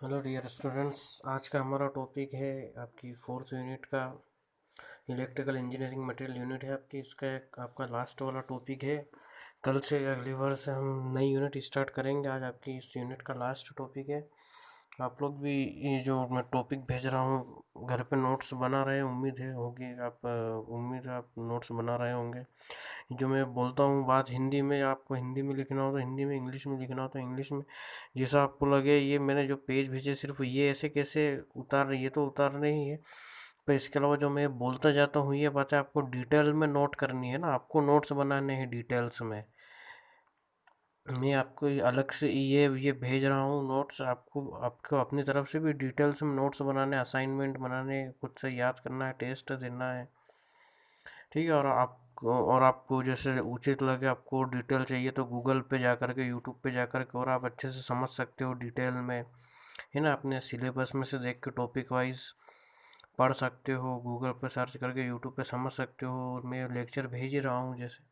Hello dear students. आज का हमारा टॉपिक है आपकी फोर्थ यूनिट का इलेक्ट्रिकल इंजीनियरिंग मटेरियल यूनिट है आपकी। इसका एक आपका लास्ट वाला टॉपिक है। कल से अगली बार से हम नई यूनिट स्टार्ट करेंगे। आज आपकी इस यूनिट का लास्ट टॉपिक है। आप लोग भी ये जो मैं टॉपिक भेज रहा हूँ घर पे नोट्स बना रहे हैं, उम्मीद है होगी आप उम्मीद है आप नोट्स बना रहे होंगे। जो मैं बोलता हूँ बात हिंदी में, आपको हिंदी में लिखना हो तो हिंदी में, इंग्लिश में लिखना हो तो इंग्लिश में, जैसा आपको लगे। ये मैंने जो पेज भेजे सिर्फ ये ऐसे कैसे उतार, ये तो उतारने ही है, पर इसके अलावा जो मैं बोलता जाता हूँ ये बातें आपको डिटेल में नोट करनी है ना। आपको नोट्स बनाने हैं डिटेल्स में। मैं आपको ये अलग से ये भेज रहा हूँ नोट्स। आपको आपको अपनी तरफ से भी डिटेल्स में नोट्स बनाने, असाइनमेंट बनाने, खुद से याद करना है, टेस्ट देना है। ठीक है। और आपको जैसे उचित लगे, आपको डिटेल चाहिए तो गूगल पे जा कर के, यूट्यूब पे जा कर के, और आप अच्छे से समझ सकते हो डिटेल में, है ना। अपने सिलेबस में से देख के टॉपिक वाइज पढ़ सकते हो, गूगल पे सर्च करके, यूट्यूब पे समझ सकते हो। और मैं लेक्चर भेज ही रहा हूँ जैसे।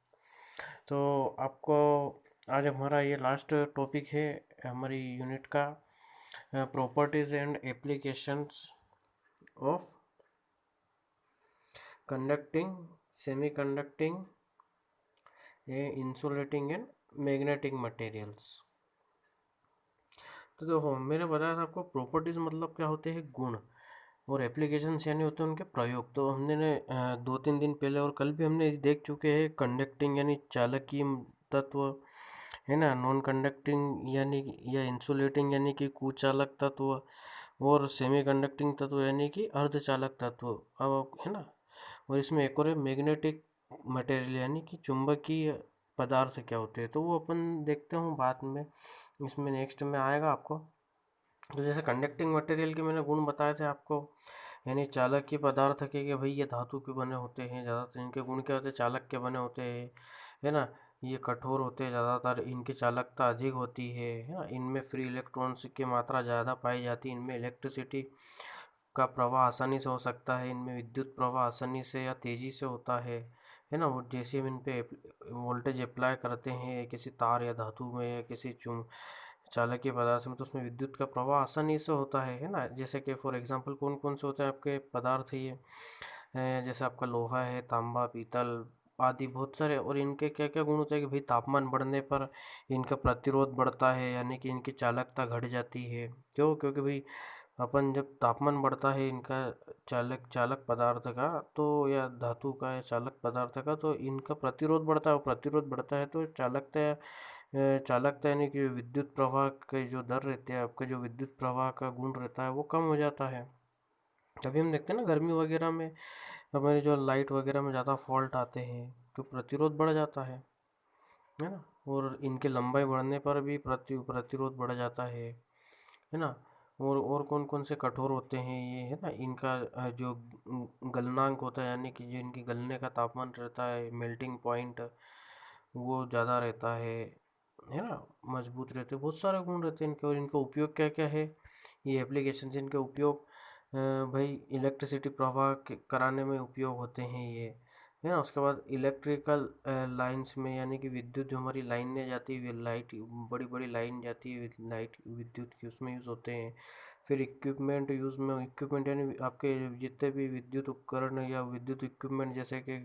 तो आपको आज हमारा ये लास्ट टॉपिक है हमारी यूनिट का, properties and applications of conducting, semi conducting, insulating and magnetic materials. तो देखो, मैंने बताया था आपको प्रॉपर्टीज मतलब क्या होते हैं, गुण, और एप्लीकेशंस यानी होते हैं उनके प्रयोग। तो हमने 2-3 दिन पहले और कल भी हमने देख चुके हैं। कंडक्टिंग यानी चालकीय तत्व, है ना। नॉन कंडक्टिंग यानी या इंसुलेटिंग यानी कि कुचालक तत्व, और सेमी कंडक्टिंग तत्व यानी कि अर्धचालक तत्व। अब है ना। और इसमें एक और है मैग्नेटिक मटेरियल यानी कि चुंबकीय पदार्थ क्या होते हैं। तो वो अपन देखते हूँ बाद में, इसमें नेक्स्ट में आएगा आपको। तो जैसे कंडक्टिंग मटेरियल के मैंने गुण बताए थे आपको, यानी चालक के पदार्थ के, कि भाई ये धातु के बने होते हैं ज़्यादातर। इनके गुण क्या होते हैं, चालक के बने होते हैं, है ना। ये कठोर होते हैं ज़्यादातर, इनकी चालकता अधिक होती है ना। इनमें फ्री इलेक्ट्रॉन्स की मात्रा ज़्यादा पाई जाती है। इनमें इलेक्ट्रिसिटी का प्रवाह आसानी से हो सकता है। इनमें विद्युत प्रवाह आसानी से या तेज़ी से होता है ना। वो जैसे हम इन पे वोल्टेज अप्लाई करते हैं किसी तार या धातु में या किसी चालकीय पदार्थ में, तो उसमें विद्युत का प्रवाह आसानी से होता है ना। जैसे कि फॉर एग्जांपल कौन कौन से होते हैं आपके पदार्थ ये, जैसे आपका लोहा है, तांबा, पीतल आदि बहुत सारे। और इनके क्या क्या गुण होते हैं कि भाई तापमान बढ़ने पर इनका प्रतिरोध बढ़ता है, यानी कि इनकी चालकता घट जाती है। क्यों? क्योंकि भाई अपन जब तापमान बढ़ता है इनका, चालक चालक पदार्थ का, तो या धातु का या चालक पदार्थ का, तो इनका प्रतिरोध बढ़ता है। और प्रतिरोध बढ़ता है तो चालकता, चालकता यानी कि विद्युत प्रवाह के जो दर रहते हैं, आपके जो विद्युत प्रवाह का गुण रहता है वो कम हो जाता है। तभी हम देखते हैं ना गर्मी वगैरह में हमारी जो लाइट वगैरह में ज़्यादा फॉल्ट आते हैं, तो प्रतिरोध बढ़ जाता है ना। और इनके लंबाई बढ़ने पर भी प्रतिरोध बढ़ जाता है ना। और कौन कौन से कठोर होते हैं ये, है ना। इनका जो गलनांक होता है, यानी कि जो इनकी गलने का तापमान रहता है, मेल्टिंग पॉइंट, वो ज़्यादा रहता है ना। मजबूत रहते हैं, बहुत सारे गुण रहते हैं इनके। और इनका उपयोग क्या क्या है, ये एप्लीकेशन से इनके उपयोग, भाई इलेक्ट्रिसिटी प्रवाह कराने में उपयोग होते हैं ये, है ना। उसके बाद इलेक्ट्रिकल लाइंस में, यानी कि विद्युत जो हमारी लाइनें जाती है, लाइट बड़ी बड़ी लाइन जाती है लाइट विद्युत की, उसमें यूज़ होते हैं। फिर इक्विपमेंट यूज़ में, इक्विपमेंट यानी आपके जितने भी विद्युत उपकरण या विद्युत इक्विपमेंट, जैसे कि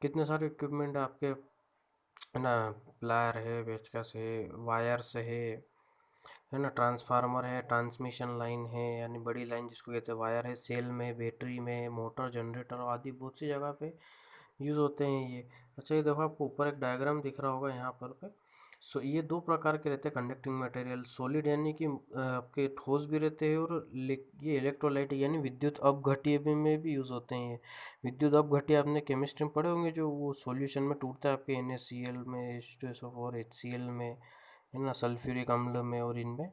कितने सारे इक्विपमेंट आपके, है ना। प्लायर है, पेचकस है, वायर्स है ना। ट्रांसफार्मर है, ट्रांसमिशन लाइन है, यानी बड़ी लाइन जिसको कहते हैं, वायर है, सेल में, बैटरी में, मोटर, जनरेटर आदि बहुत सी जगह पे यूज़ होते हैं ये। अच्छा, ये देखो आपको ऊपर एक डायग्राम दिख रहा होगा यहाँ पर पे। ये दो प्रकार के रहते हैं कंडक्टिंग मटेरियल। सॉलिड यानी कि आपके ठोस भी रहते हैं, और ये इलेक्ट्रोलाइट यानी विद्युत अपघट्य में भी यूज़ होते हैं। विद्युत अपघट्य आपने केमिस्ट्री में पढ़े होंगे, जो वो सॉल्यूशन में टूटता है आपके NaCl में, H2SO4, HCl में, है ना, सल्फ्यूरिक अम्ल में, और इनमें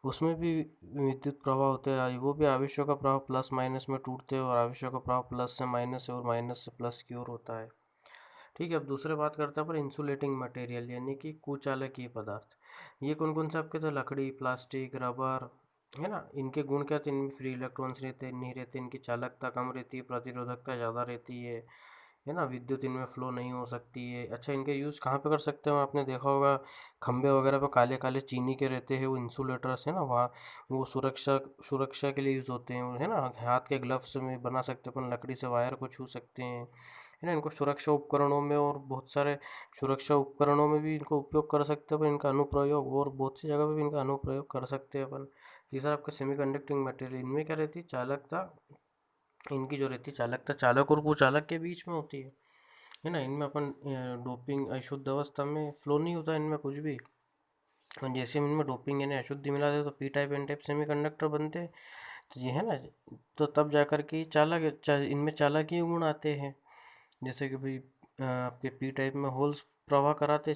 उसमें भी विद्युत प्रवाह होते हैं। वो भी आवेशों का प्रवाह प्लस माइनस में टूटते हैं, और आवेशों का प्रवाह प्लस से माइनस है और माइनस से प्लस की ओर होता है। ठीक है। अब दूसरे बात करते हैं पर इंसुलेटिंग मटेरियल यानी कि कुचालकीय पदार्थ। ये कौन कौन से आपके थे, लकड़ी, प्लास्टिक, रबर, है ना। इनके गुण क्या थे, इनमें फ्री इलेक्ट्रॉन्स रहते नहीं रहते, इनकी चालकता कम रहती है, प्रतिरोधकता ज़्यादा रहती है है ना, विद्युत इनमें फ्लो नहीं हो सकती है। अच्छा, इनके यूज़ कहाँ पे कर सकते हैं, आपने देखा होगा खंबे वगैरह पे काले काले चीनी के रहते हैं, वो इंसुलेटर्स है ना, वहाँ वो सुरक्षा सुरक्षा के लिए यूज़ होते हैं, है ना। हाथ के ग्लव्स में बना सकते हैं अपन, लकड़ी से वायर को छू सकते हैं, है ना। इनको सुरक्षा उपकरणों में और बहुत सारे सुरक्षा उपकरणों में भी इनको उपयोग कर सकते हैं अपन, इनका अनुप्रयोग और बहुत सी जगह पे भी इनका अनुप्रयोग कर सकते हैं अपन। तीसरा आपका सेमी कंडक्टिंग मटेरियल, इनमें क्या रहती है, चालकता। इनकी जो रहती है चालकता चालक और कुचालक के बीच में होती है ना। इनमें अपन डोपिंग अशुद्ध अवस्था में फ्लो नहीं होता इनमें कुछ भी। और जैसे हम इनमें डोपिंग यानी अशुद्धि मिला दे तो P type N type semiconductor बनते हैं। तो ये है ना, तो तब जाकर के इनमें चालकीय गुण आते हैं। जैसे कि भाई आपके पी टाइप में होल्स प्रवाह कराते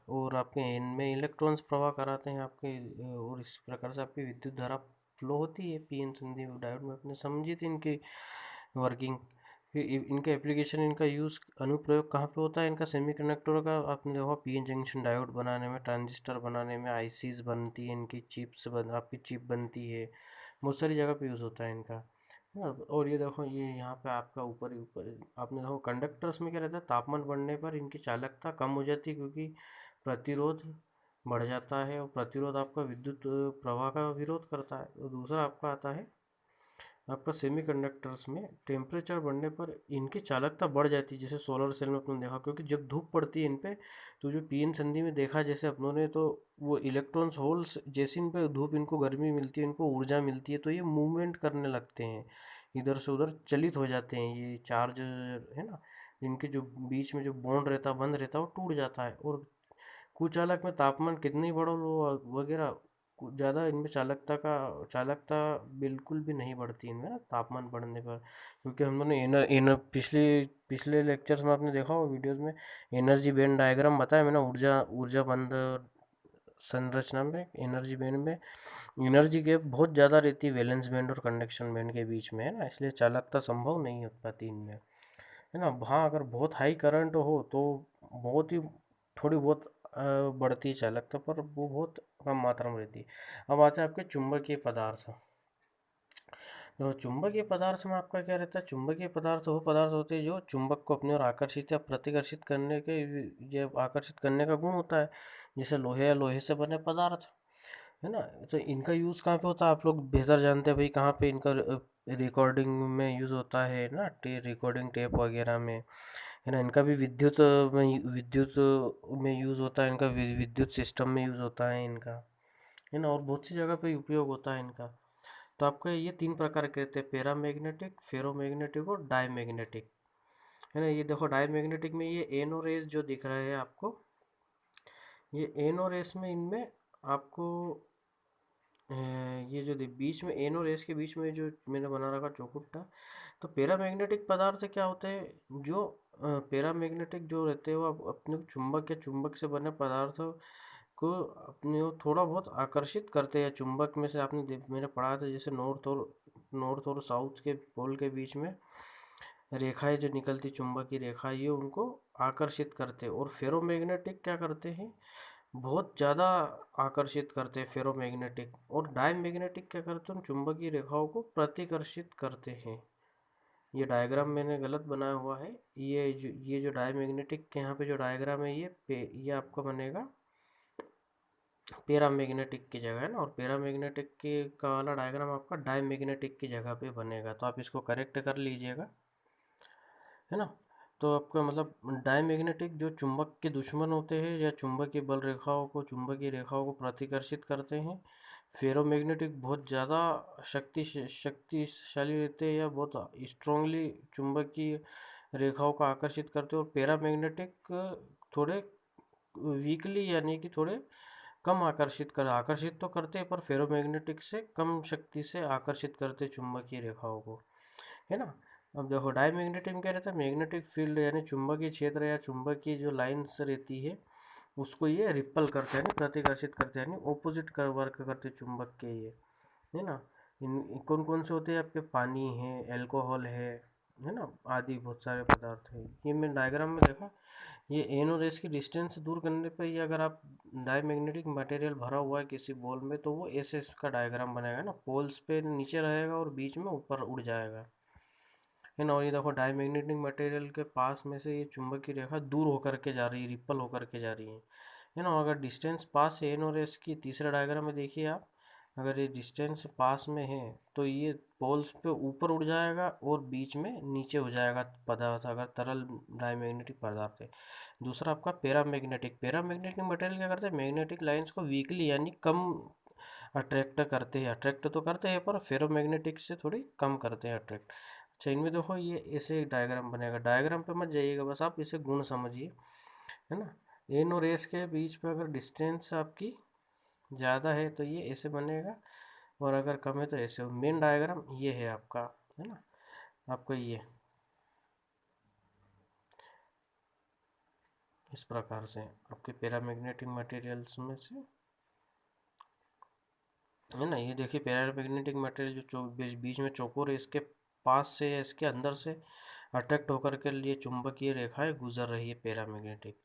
और आपके एन में इलेक्ट्रॉन्स प्रवाह कराते हैं आपके, और इस प्रकार से आपकी विद्युत धारा फ्लो होती है पी एन संधि डायोड में। अपने समझी थी इनकी वर्किंग। फिर इनका एप्लीकेशन, इनका यूज़ अनुप्रयोग कहाँ पे होता है, इनका सेमीकंडक्टर का आपने देखा पी एन जंक्शन डायोड बनाने में, ट्रांजिस्टर बनाने में, आईसीज बनती है, इनकी आपकी चिप बनती है, बहुत सारी जगह पे यूज़ होता है इनका। हाँ, और ये देखो, ये यहाँ पे आपका ऊपर ही ऊपर आपने देखो कंडक्टर्स में क्या रहता है, तापमान बढ़ने पर इनकी चालकता कम हो जाती है, क्योंकि प्रतिरोध बढ़ जाता है, और प्रतिरोध आपका विद्युत प्रवाह का विरोध करता है। और दूसरा आपका आता है आपका सेमीकंडक्टर्स में टेम्परेचर बढ़ने पर इनकी चालकता बढ़ जाती है, जैसे सोलर सेल में अपने देखा, क्योंकि जब धूप पड़ती है इन पे, तो जो पीएन संधि में देखा जैसे अपनों ने, तो वो इलेक्ट्रॉन्स होल्स जैसे इन पे धूप, इनको गर्मी मिलती है, इनको ऊर्जा मिलती है, तो ये मूवमेंट करने लगते हैं, इधर से उधर चलित हो जाते हैं, ये चार्ज है ना, इनके जो बीच में जो बॉन्ड रहता है, बंद रहता है, वो टूट जाता है। और कुचालक में तापमान कितनी बढ़ो लो वगैरह, ज़्यादा इनमें चालकता बिल्कुल भी नहीं बढ़ती इनमें ना, तापमान बढ़ने पर। क्योंकि हम लोगों ने एनर एनर पिछले पिछले लेक्चर्स में आपने देखा होगा वीडियोस में, एनर्जी बैंड डायग्राम बताया मैंने, ऊर्जा ऊर्जा बंद संरचना में, एनर्जी बैंड में एनर्जी के बहुत ज़्यादा रहती है वैलेंस बैंड और कंडक्शन बैंड के बीच में, है ना, इसलिए चालकता संभव नहीं हो पाती इनमें, है ना। हाँ, अगर बहुत हाई करंट हो तो बहुत ही थोड़ी बहुत बढ़ती है चालकता, पर वो बहुत कम मात्रा में रहती है। अब आते हैं आपके चुंबकीय पदार्थ। तो चुंबकीय पदार्थ में आपका क्या रहता है, चुंबकीय पदार्थ वो पदार्थ होते हैं जो चुंबक को अपनी ओर आकर्षित या प्रतिकर्षित करने के, ये आकर्षित करने का गुण होता है, जैसे लोहे या लोहे से बने पदार्थ, है ना। तो इनका यूज़ कहाँ पे होता है, आप लोग बेहतर जानते हैं भाई, कहाँ पे इनका रिकॉर्डिंग में यूज़ होता है ना, रिकॉर्डिंग टेप वगैरह में, है ना। इनका भी विद्युत में यूज़ होता है, इनका विद्युत सिस्टम में यूज़ होता है इनका, है ना, और बहुत सी जगह पे उपयोग होता है इनका। तो आपका ये तीन प्रकार के रहते हैं, पैरामैग्नेटिक, फेरोमैग्नेटिक और डायमैग्नेटिक, है ना। ये देखो डायमैग्नेटिक में ये एन और एस जो दिख रहा है आपको, ये एन और एस में इनमें आपको ये जो बीच में एन और एस के बीच में जो मैंने बना रखा चौकुट्टा, तो पैरामैग्नेटिक पदार्थ क्या होते हैं, जो पैरामैग्नेटिक जो रहते हैं वो अपने चुंबक या चुंबक से बने पदार्थ को अपने वो थोड़ा बहुत आकर्षित करते हैं। चुंबक में से आपने मैंने पढ़ा था, जैसे नॉर्थ और साउथ के पोल के बीच में रेखाएं जो निकलती, चुंबक की रेखा, ये उनको आकर्षित करते हैं। और फेरोमैग्नेटिक क्या करते हैं, बहुत ज़्यादा आकर्षित करते हैं फेरोमैग्नेटिक। और डायमैग्नेटिक क्या करते हैं, चुंबकीय रेखाओं को प्रतिकर्षित करते हैं। ये डायग्राम मैंने गलत बनाया हुआ है, ये जो डायमैग्नेटिक के यहाँ पे जो डायग्राम है, ये आपका बनेगा पैरामैग्नेटिक की जगह, है ना। और पैरामैग्नेटिक के का वाला डायग्राम आपका डायमैग्नेटिक की जगह पे बनेगा, तो आप इसको करेक्ट कर लीजिएगा, है ना। तो आपका मतलब डायमैग्नेटिक जो चुंबक के दुश्मन होते हैं, या चुंबकीय रेखाओं को प्रतिकर्षित करते हैं। फेरोमैग्नेटिक बहुत ज़्यादा शक्तिशाली रहते हैं, या बहुत स्ट्रांगली चुंबकीय रेखाओं को आकर्षित करते हैं। और पैरामैग्नेटिक थोड़े वीकली, यानी कि थोड़े कम आकर्षित तो करते हैं, पर फेरोमैग्नेटिक से कम शक्ति से आकर्षित करते चुंबकीय रेखाओं को, है ना। अब देखो डायमैग्नेटिक में क्या रहता है, मैग्नेटिक फील्ड यानी चुंबकीय क्षेत्र या चुंबकीय जो लाइंस रहती है, उसको ये रिपल करते हैं, यानी प्रतिकर्षित करते हैं, यानी ऑपोजिट कर वर्क करते हैं चुंबक के ये, है ना। इन कौन कौन से होते हैं आपके, पानी है, अल्कोहल है ना, आदि बहुत सारे पदार्थ हैं। ये मैं डायग्राम में देखा, ये एन और एस की डिस्टेंस दूर करने पर, ये अगर आप डायमैग्नेटिक मटेरियल भरा हुआ है किसी बॉल में, तो वो एस एस का डायग्राम बनेगा ना, पोल्स पे नीचे रहेगा और बीच में ऊपर उड़ जाएगा, है ना। और ये देखो डायमैग्नेटिक मटेरियल के पास में से ये चुंबकीय रेखा दूर होकर के जा रही है, रिपल होकर के जा रही है ना। अगर डिस्टेंस पास है एन और एस की, तीसरा डायग्राम में देखिए आप, अगर ये डिस्टेंस पास में है तो ये पोल्स पे ऊपर उड़ जाएगा और बीच में नीचे हो जाएगा पदार्थ, अगर तरल डायमैग्नेटिक पदार्थ है। दूसरा आपका पैरामैग्नेटिक, पैरामैग्नेटिक मटेरियल क्या करते हैं, मैग्नेटिक लाइंस को वीकली यानी कम अट्रैक्ट करते हैं, अट्रैक्ट तो करते हैं पर फेरोमैग्नेटिक से थोड़ी कम करते हैं अट्रैक्ट। अच्छा, इनमें देखो ये ऐसे एक डायग्राम बनेगा, डायग्राम पे मत जाइएगा, बस आप इसे गुण समझिए, है ना। एन और एस के बीच में अगर डिस्टेंस आपकी ज़्यादा है तो ये ऐसे बनेगा, और अगर कम है तो ऐसे। मेन डायग्राम ये है आपका, है ना, आपका ये इस प्रकार से आपके पैरामैग्नेटिक मटेरियल्स में से, है ना। ये देखिए पैरामैग्नेटिक मटेरियल जो बीच में चौकोर है, इसके पास से या इसके अंदर से अट्रैक्ट होकर के लिए चुंबकीय रेखाएं गुजर रही है पैरामैग्नेटिक।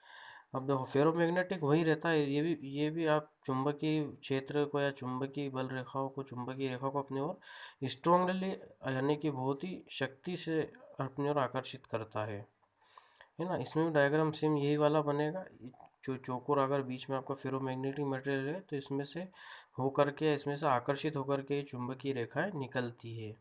अब देखो फेरोमैग्नेटिक वही रहता है, ये भी आप चुंबकीय क्षेत्र को या चुंबकीय बल रेखाओं को, चुंबकीय रेखा को अपनी ओर स्ट्रांगली यानी कि बहुत ही शक्ति से अपनी ओर आकर्षित करता है ना। इसमें भी डायग्राम सेम यही वाला बनेगा। जो चौकोर अगर बीच में आपका फेरोमैग्नेटिक मटेरियल है तो इसमें से होकर के, इसमें से आकर्षित होकर के चुंबकीय रेखाएं निकलती है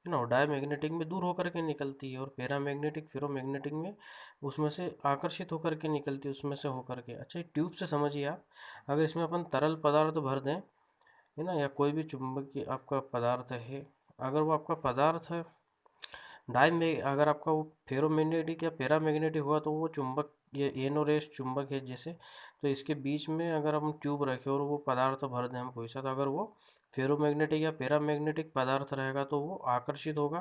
ना। और डायमैग्नेटिक में दूर होकर के निकलती है, और पैरामैग्नेटिक फेरोमैग्नेटिक में उसमें से आकर्षित होकर के निकलती है, उसमें से होकर के। अच्छा, ट्यूब से समझिए आप, अगर इसमें अपन तरल पदार्थ भर दें, है ना, या कोई भी चुंबकीय आपका पदार्थ है, अगर वो आपका पदार्थ है डाई में, अगर आपका वो फेरोमैग्नेटिक या पैरामैग्नेटिक हुआ तो वो चुंबक, ये एन और एस चुंबक है जैसे, तो इसके बीच में अगर हम ट्यूब रखें और वो पदार्थ भर दें हम कोई सा, तो अगर वो फेरोमैग्नेटिक या पैरामैग्नेटिक पदार्थ रहेगा तो वो आकर्षित होगा,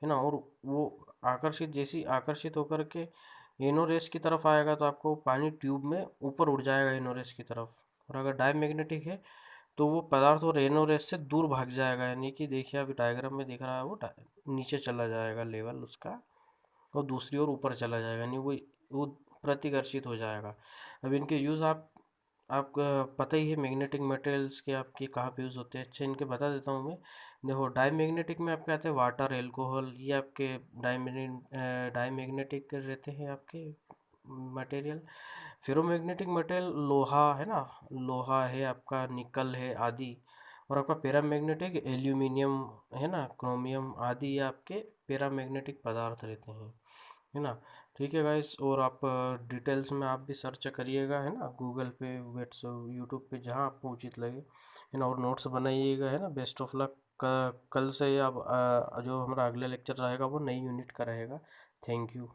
है ना। और वो आकर्षित, जैसी आकर्षित होकर के एन और एस की तरफ आएगा तो आपको पानी ट्यूब में ऊपर उड़ जाएगा एन और एस की तरफ। और अगर डायमैग्नेटिक है तो वो पदार्थ और एन और एस से दूर भाग जाएगा, यानी कि देखिए अभी डायग्राम में दिख रहा है वो नीचे चला जाएगा लेवल उसका, और दूसरी ओर ऊपर चला जाएगा, यानी वो प्रतिकर्षित हो जाएगा। अब इनके यूज़ आपको पता ही है, मैग्नेटिक मटेरियल्स के आपके कहाँ पे यूज़ होते हैं। अच्छा, इनके बता देता हूँ मैं। देखो डायमैग्नेटिक में आपके आते हैं वाटर, एल्कोहल, ये आपके डायमैग्नेटिक रहते हैं आपके मटेरियल। फेरोमैग्नेटिक मटेरियल लोहा है ना, लोहा है आपका, निकल है आदि। और आपका पैरामैग्नेटिक एल्यूमिनियम, है ना, क्रोमियम आदि, ये आपके पैरामैग्नेटिक पदार्थ रहते हैं, है ना। ठीक है गाइस, और आप डिटेल्स में आप भी सर्च करिएगा, है ना, गूगल पे, व्हाट्सएप, यूट्यूब पे, जहाँ आपको उचित लगे, है ना। और नोट्स बनाइएगा, है ना। Best of luck. कल से आप जो हमारा अगला लेक्चर रहेगा वो नई यूनिट का रहेगा। Thank you.